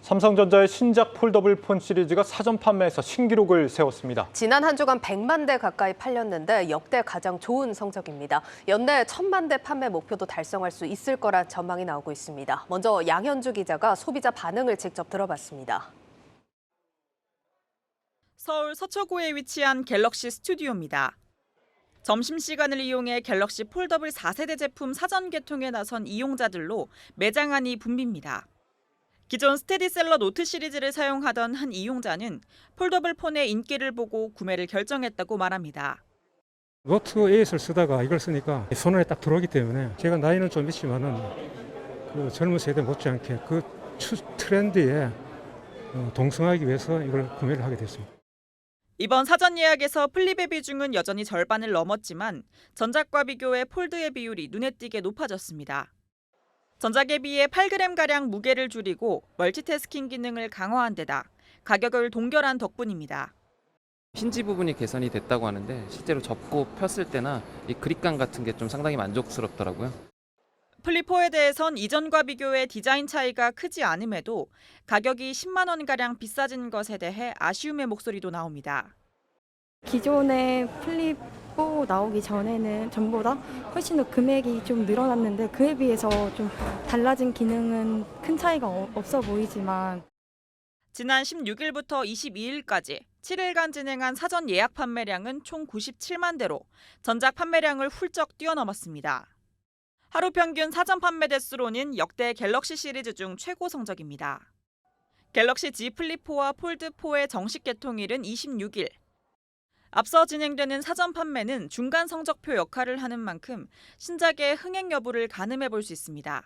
삼성전자의 신작 폴더블 폰 시리즈가 사전 판매에서 신기록을 세웠습니다. 지난 한 주간 100만 대 가까이 팔렸는데 역대 가장 좋은 성적입니다. 연내 1000만 대 판매 목표도 달성할 수 있을 거란 전망이 나오고 있습니다. 먼저 양현주 기자가 소비자 반응을 직접 들어봤습니다. 서울 서초구에 위치한 갤럭시 스튜디오입니다. 점심시간을 이용해 갤럭시 폴더블 4세대 제품 사전 개통에 나선 이용자들로 매장 안이 붐빕니다. 기존 스테디셀러 노트 시리즈를 사용하던 한 이용자는 폴더블 폰의 인기를 보고 구매를 결정했다고 말합니다. 노트 8을 쓰다가 이걸 쓰니까 손에 딱 들어오기 때문에 제가 나이는 좀 있지만은 그 젊은 세대 못지않게 그 트렌드에 동승하기 위해서 이걸 구매를 하게 됐습니다. 이번 사전 예약에서 플립의 비중은 여전히 절반을 넘었지만 전작과 비교해 폴드의 비율이 눈에 띄게 높아졌습니다. 전작에 비해 8g가량 무게를 줄이고 멀티태스킹 기능을 강화한 데다 가격을 동결한 덕분입니다. 힌지 부분이 개선이 됐다고 하는데 실제로 접고 폈을 때나 이 그립감 같은 게 좀 상당히 만족스럽더라고요. 플립4에 대해선 이전과 비교해 디자인 차이가 크지 않음에도 가격이 10만 원가량 비싸진 것에 대해 아쉬움의 목소리도 나옵니다. 기존의 플립 4 나오기 전보다 훨씬 더 금액이 좀 늘어났는데 그에 비해서 좀 달라진 기능은 큰 차이가 없어 보이지만 지난 16일부터 22일까지 7일간 진행한 사전 예약 판매량은 총 97만 대로 전작 판매량을 훌쩍 뛰어넘었습니다. 하루 평균 사전 판매 대수로는 역대 갤럭시 시리즈 중 최고 성적입니다. 갤럭시 Z 플립4와 폴드4의 정식 개통일은 26일. 앞서 진행되는 사전 판매는 중간 성적표 역할을 하는 만큼 신작의 흥행 여부를 가늠해 볼 수 있습니다.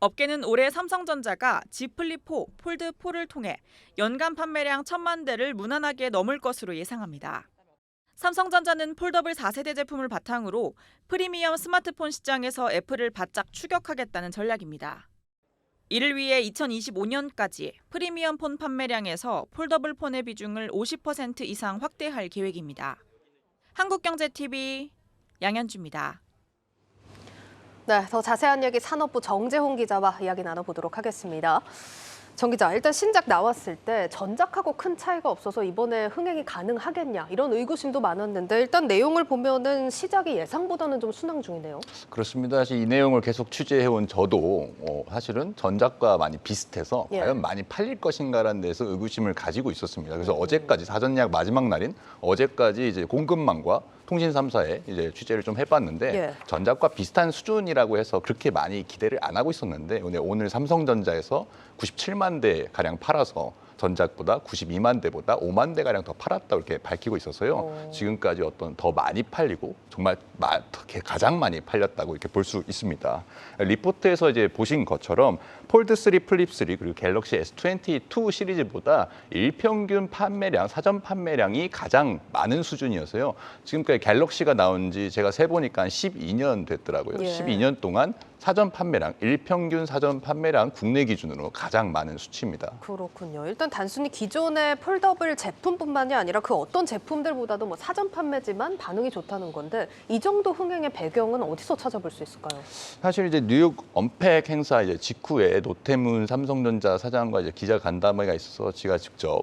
업계는 올해 삼성전자가 Z 플립4, 폴드4를 통해 연간 판매량 1000만 대를 무난하게 넘을 것으로 예상합니다. 삼성전자는 폴더블 4세대 제품을 바탕으로 프리미엄 스마트폰 시장에서 애플을 바짝 추격하겠다는 전략입니다. 이를 위해 2025년까지 프리미엄 폰 판매량에서 폴더블 폰의 비중을 50% 이상 확대할 계획입니다. 한국경제TV 양현주입니다. 네, 더 자세한 얘기 산업부 정재홍 기자와 이야기 나눠보도록 하겠습니다. 정 기자, 일단 신작 나왔을 때 전작하고 큰 차이가 없어서 이번에 흥행이 가능하겠냐 이런 의구심도 많았는데 일단 내용을 보면은 시작이 예상보다는 좀 순항 중이네요. 그렇습니다. 사실 이 내용을 계속 취재해온 저도 사실은 전작과 많이 비슷해서 예. 과연 많이 팔릴 것인가라는 데서 의구심을 가지고 있었습니다. 그래서 어제까지 사전 예약 마지막 날인 어제까지 이제 공급망과 통신 3사에 이제 취재를 좀 해봤는데 예. 전작과 비슷한 수준이라고 해서 그렇게 많이 기대를 안 하고 있었는데 오늘 삼성전자에서 97만 대 가량 팔아서 전작보다 92만 대보다 5만 대 가량 더 팔았다 이렇게 밝히고 있어서요. 지금까지 어떤 더 많이 팔리고 정말 가장 많이 팔렸다고 이렇게 볼 수 있습니다. 리포트에서 이제 보신 것처럼 폴드 3, 플립 3 그리고 갤럭시 S22 시리즈보다 일평균 판매량, 사전 판매량이 가장 많은 수준이어서요. 지금까지 갤럭시가 나온 지 제가 세보니까 한 12년 됐더라고요. 예. 12년 동안 사전 판매량, 일평균 사전 판매량 국내 기준으로 가장 많은 수치입니다. 그렇군요. 일단 단순히 기존의 폴더블 제품뿐만이 아니라 그 어떤 제품들보다도 뭐 사전 판매지만 반응이 좋다는 건데 이 정도 흥행의 배경은 어디서 찾아볼 수 있을까요? 사실 이제 뉴욕 언팩 행사 이제 직후에 노태문 삼성전자 사장과 이제 기자 간담회가 있어서 제가 직접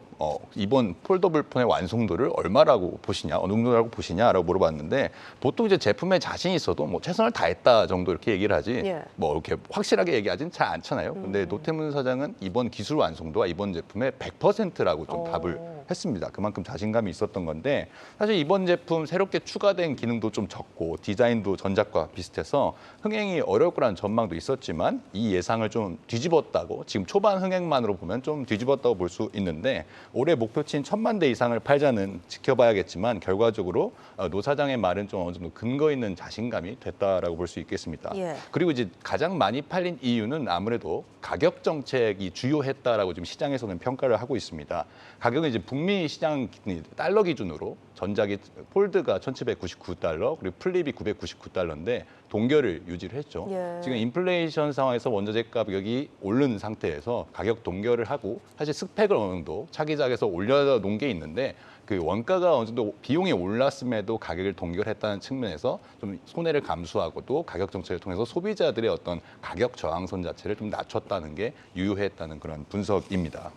이번 폴더블 폰의 완성도를 얼마라고 보시냐, 어느 정도라고 보시냐라고 물어봤는데 보통 이제 제품에 자신이 있어도 뭐 최선을 다했다 정도 이렇게 얘기를 하지. 예. 뭐 이렇게 확실하게 얘기하진 잘 않잖아요. 근데 노태문 사장은 이번 기술 완성도와 이번 제품의 100%라고 좀 답을 했습니다. 그만큼 자신감이 있었던 건데 사실 이번 제품 새롭게 추가된 기능도 좀 적고 디자인도 전작과 비슷해서 흥행이 어려울 거라는 전망도 있었지만 이 예상을 좀 뒤집었다고 지금 초반 흥행만으로 보면 좀 뒤집었다고 볼 수 있는데 올해 목표치인 1000만 대 이상을 팔자는 지켜봐야겠지만 결과적으로 노 사장의 말은 좀 어느 정도 근거 있는 자신감이 됐다라고 볼 수 있겠습니다. 예. 그리고 이제 가장 많이 팔린 이유는 아무래도 가격 정책이 주요했다라고 지금 시장에서는 평가를 하고 있습니다. 가격은 이제 북미 시장 달러 기준으로 전작이 폴드가 1,799달러, 그리고 플립이 999달러인데 동결을 유지를 했죠. 예. 지금 인플레이션 상황에서 원자재 가격이 오른 상태에서 가격 동결을 하고 사실 스펙을 어느 정도 차기작에서 올려놓은 게 있는데 그 원가가 어느 정도 비용이 올랐음에도 가격을 동결했다는 측면에서 좀 손해를 감수하고도 가격 정책을 통해서 소비자들의 어떤 가격 저항선 자체를 좀 낮췄다는 게 유효했다는 그런 분석입니다.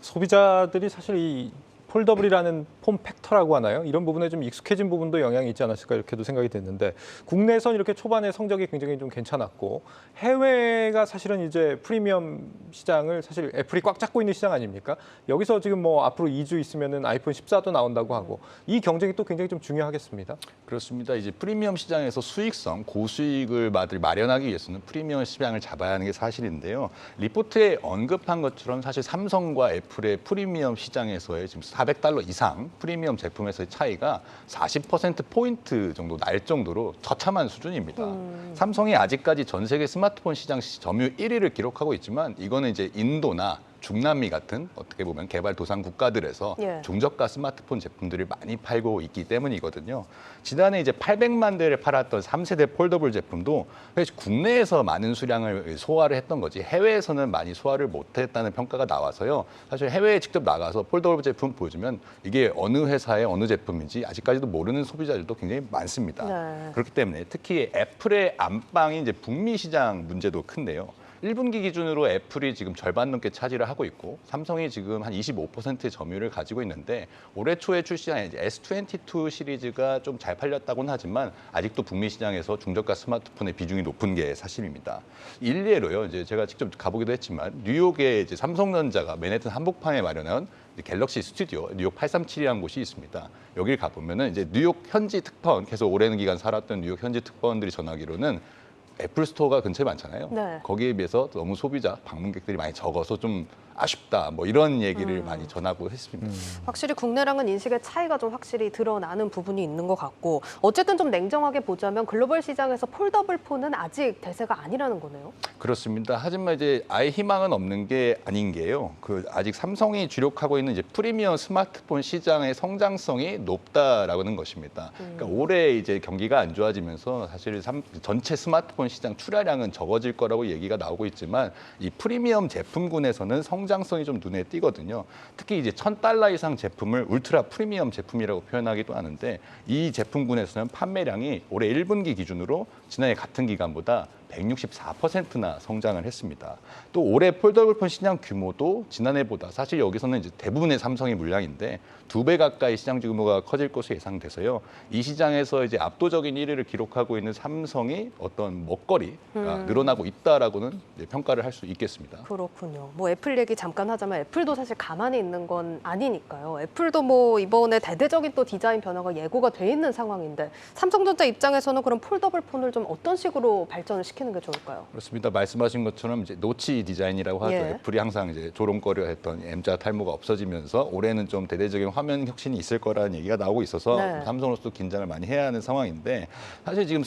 소비자들이 사실 이 폴더블이라는 폼 팩터라고 하나요? 이런 부분에 좀 익숙해진 부분도 영향이 있지 않았을까 이렇게도 생각이 됐는데 국내에선 이렇게 초반에 성적이 굉장히 좀 괜찮았고 해외가 사실은 이제 프리미엄 시장을 사실 애플이 꽉 잡고 있는 시장 아닙니까? 여기서 지금 뭐 앞으로 2주 있으면은 아이폰 14도 나온다고 하고 이 경쟁이 또 굉장히 좀 중요하겠습니다. 그렇습니다. 이제 프리미엄 시장에서 수익성, 고수익을 마련하기 위해서는 프리미엄 시장을 잡아야 하는 게 사실인데요. 리포트에 언급한 것처럼 사실 삼성과 애플의 프리미엄 시장에서의 지금 $400 이상 프리미엄 제품에서의 차이가 40%포인트 정도 날 정도로 처참한 수준입니다. 삼성이 아직까지 전 세계 스마트폰 시장 점유율 1위를 기록하고 있지만 이거는 이제 인도나 중남미 같은 어떻게 보면 개발도상 국가들에서 예. 중저가 스마트폰 제품들을 많이 팔고 있기 때문이거든요. 지난해 이제 800만 대를 팔았던 3세대 폴더블 제품도 사실 국내에서 많은 수량을 소화를 했던 거지 해외에서는 많이 소화를 못했다는 평가가 나와서요. 사실 해외에 직접 나가서 폴더블 제품 보여주면 이게 어느 회사의 어느 제품인지 아직까지도 모르는 소비자들도 굉장히 많습니다. 네. 그렇기 때문에 특히 애플의 안방이 이제 북미 시장 문제도 큰데요. 1분기 기준으로 애플이 지금 절반 넘게 차지를 하고 있고 삼성이 지금 한 25%의 점유율을 가지고 있는데 올해 초에 출시한 이제 S22 시리즈가 좀 잘 팔렸다고는 하지만 아직도 북미 시장에서 중저가 스마트폰의 비중이 높은 게 사실입니다. 일례로요. 이제 제가 직접 가보기도 했지만 뉴욕에 이제 삼성전자가 맨해튼 한복판에 마련한 갤럭시 스튜디오 뉴욕 837이라는 곳이 있습니다. 여길 가보면은 이제 뉴욕 현지 특파원 계속 오랜 기간 살았던 뉴욕 현지 특파원들이 전하기로는 애플 스토어가 근처에 많잖아요. 네. 거기에 비해서 너무 소비자 방문객들이 많이 적어서 좀 아쉽다. 뭐 이런 얘기를 많이 전하고 했습니다. 확실히 국내랑은 인식의 차이가 좀 확실히 드러나는 부분이 있는 것 같고 어쨌든 좀 냉정하게 보자면 글로벌 시장에서 폴더블 폰은 아직 대세가 아니라는 거네요. 그렇습니다. 하지만 이제 아예 희망은 없는 게 아닌 게요. 그 아직 삼성이 주력하고 있는 이제 프리미엄 스마트폰 시장의 성장성이 높다라고는 것입니다. 그러니까 올해 이제 경기가 안 좋아지면서 사실 전체 스마트폰 시장 출하량은 적어질 거라고 얘기가 나오고 있지만 이 프리미엄 제품군에서는 성장성이 좀 눈에 띄거든요. 특히 이제 $1,000 이상 제품을 울트라 프리미엄 제품이라고 표현하기도 하는데 이 제품군에서는 판매량이 올해 1분기 기준으로 지난해 같은 기간보다 164%나 성장을 했습니다. 또 올해 폴더블폰 시장 규모도 지난해보다 사실 여기서는 이제 대부분의 삼성이 물량인데 2배 가까이 시장 규모가 커질 것으로 예상돼서요. 이 시장에서 이제 압도적인 1위를 기록하고 있는 삼성이 어떤 먹거리가 늘어나고 있다라고는 평가를 할 수 있겠습니다. 그렇군요. 뭐 애플 얘기 잠깐 하자면 애플도 사실 가만히 있는 건 아니니까요. 애플도 뭐 이번에 대대적인 또 디자인 변화가 예고가 돼 있는 상황인데 삼성전자 입장에서는 그럼 폴더블 폰을 좀 어떤 식으로 발전을 시키는 게 좋을까요? 그렇습니다. 말씀하신 것처럼 이제 노치 디자인이라고 하죠. 예. 애플이 항상 이제 조롱거려했던 M자 탈모가 없어지면서 올해는 좀 대대적인 화면 혁신이 있을 거라는 얘기가 나오고 있어서 네. 삼성으로서 긴장을 많이 해야 하는 상황인데 사실 지금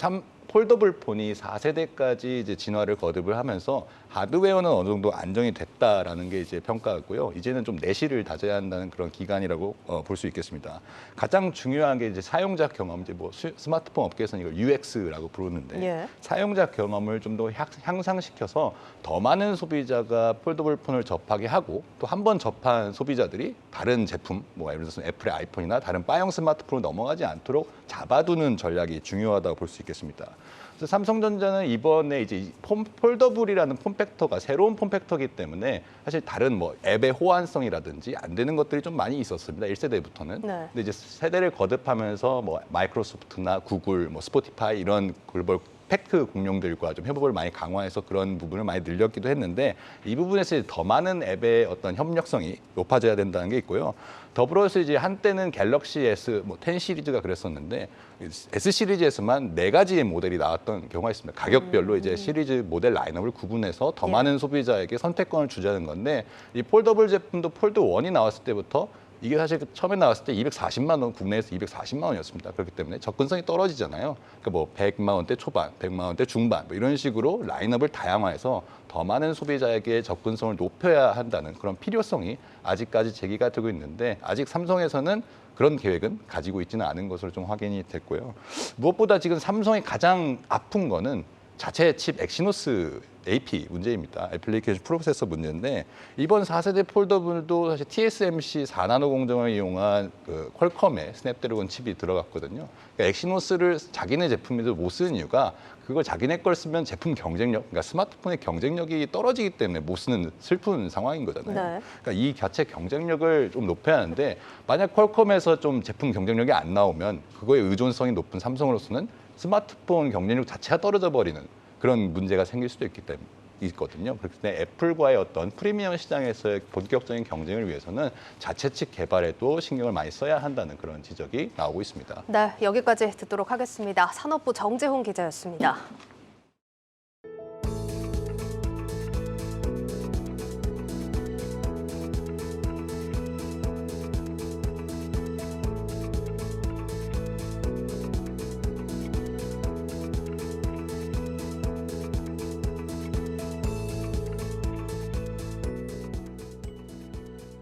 폴더블 폰이 4세대까지 이제 진화를 거듭을 하면서 하드웨어는 어느 정도 안정이 됐다라는 게 이제 평가고요. 이제는 좀 내실을 다져야 한다는 그런 기간이라고 볼 수 있겠습니다. 가장 중요한 게 이제 사용자 경험, 이제 뭐 스마트폰 업계에서는 이걸 UX라고 부르는데 예. 사용자 경험을 좀 더 향상시켜서 더 많은 소비자가 폴더블 폰을 접하게 하고 또 한 번 접한 소비자들이 다른 제품, 뭐 예를 들어서 애플의 아이폰이나 다른 바형 스마트폰으로 넘어가지 않도록 잡아두는 전략이 중요하다고 볼 수 있겠습니다. 그래서 삼성전자는 이번에 이제 폴더블이라는 폼팩터가 새로운 폼팩터이기 때문에 사실 다른 뭐 앱의 호환성이라든지 안 되는 것들이 좀 많이 있었습니다. 1세대부터는. 네. 근데 이제 세대를 거듭하면서 뭐 마이크로소프트나 구글, 뭐 스포티파이 이런 글로벌 팩트 공룡들과 좀 협업을 많이 강화해서 그런 부분을 많이 늘렸기도 했는데 이 부분에서 더 많은 앱의 어떤 협력성이 높아져야 된다는 게 있고요. 더불어서 이제 한때는 갤럭시 S, 뭐 10 시리즈가 그랬었는데 S 시리즈에서만 4가지의 모델이 나왔던 경우가 있습니다. 가격별로 이제 시리즈 모델 라인업을 구분해서 더 예. 많은 소비자에게 선택권을 주자는 건데 이 폴더블 제품도 폴드 1이 나왔을 때부터 이게 사실 처음에 나왔을 때 240만 원, 국내에서 240만 원이었습니다. 그렇기 때문에 접근성이 떨어지잖아요. 그러니까 뭐 100만 원대 초반, 100만 원대 중반 뭐 이런 식으로 라인업을 다양화해서 더 많은 소비자에게 접근성을 높여야 한다는 그런 필요성이 아직까지 제기가 되고 있는데 아직 삼성에서는 그런 계획은 가지고 있지는 않은 것으로 좀 확인이 됐고요. 무엇보다 지금 삼성이 가장 아픈 거는 자체 칩 엑시노스 AP 문제입니다. 애플리케이션 프로세서 문제인데 이번 4세대 폴더블도 사실 TSMC 4나노 공정을 이용한 그 퀄컴의 스냅드래곤 칩이 들어갔거든요. 그러니까 엑시노스를 자기네 제품에도 못 쓰는 이유가 그걸 자기네 걸 쓰면 제품 경쟁력, 그러니까 스마트폰의 경쟁력이 떨어지기 때문에 못 쓰는 슬픈 상황인 거잖아요. 네. 그러니까 이 자체 경쟁력을 좀 높여야 하는데 만약 퀄컴에서 좀 제품 경쟁력이 안 나오면 그거에 의존성이 높은 삼성으로서는 스마트폰 경쟁력 자체가 떨어져 버리는 그런 문제가 생길 수도 있거든요. 그렇기 때문에 애플과의 어떤 프리미엄 시장에서의 본격적인 경쟁을 위해서는 자체 칩 개발에도 신경을 많이 써야 한다는 그런 지적이 나오고 있습니다. 네, 여기까지 듣도록 하겠습니다. 산업부 정재훈 기자였습니다.